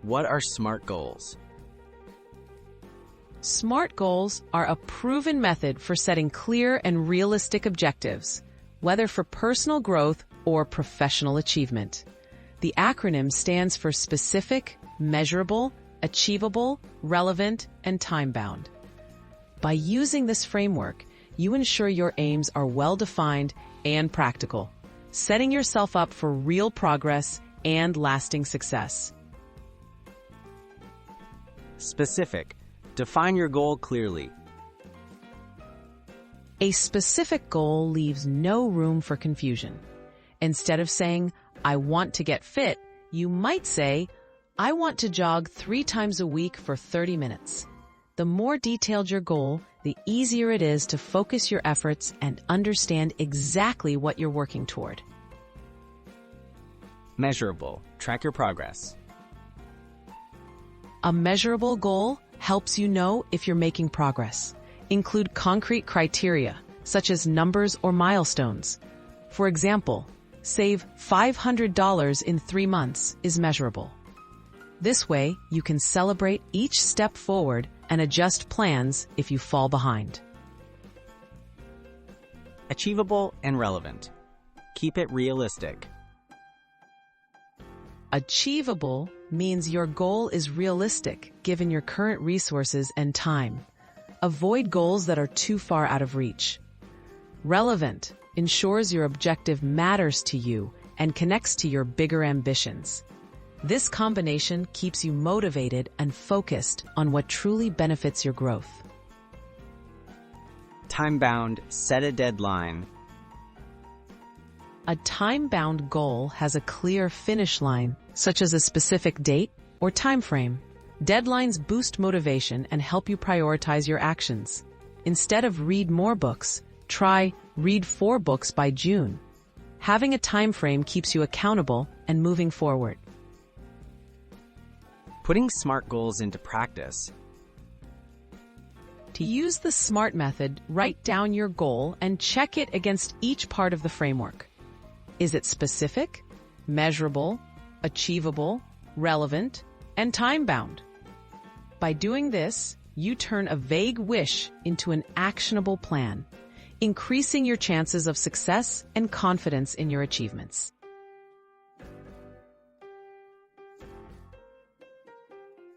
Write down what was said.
What are SMART goals? SMART goals are a proven method for setting clear and realistic objectives, whether for personal growth or professional achievement. The acronym stands for specific, measurable, achievable, relevant, and time-bound. By using this framework, you ensure your aims are well-defined and practical, setting yourself up for real progress and lasting success. Specific. Define your goal clearly. A specific goal leaves no room for confusion. Instead of saying, "I want to get fit," you might say, "I want to jog 3 times a week for 30 minutes." The more detailed your goal, the easier it is to focus your efforts and understand exactly what you're working toward. Measurable. Track your progress. A measurable goal helps you know if you're making progress. Include concrete criteria, such as numbers or milestones. For example, save $500 in 3 months is measurable. This way, you can celebrate each step forward and adjust plans if you fall behind. Achievable and relevant. Keep it realistic. Achievable means your goal is realistic given your current resources and time. Avoid goals that are too far out of reach. Relevant ensures your objective matters to you and connects to your bigger ambitions. This combination keeps you motivated and focused on what truly benefits your growth. Time-bound. Set a deadline. A time-bound goal has a clear finish line, such as a specific date or time frame. Deadlines boost motivation and help you prioritize your actions. Instead of read more books, try read 4 books by June. Having a time frame keeps you accountable and moving forward. Putting SMART goals into practice. To use the SMART method, write down your goal and check it against each part of the framework. Is it specific, measurable, achievable, relevant, and time-bound? By doing this, you turn a vague wish into an actionable plan, increasing your chances of success and confidence in your achievements.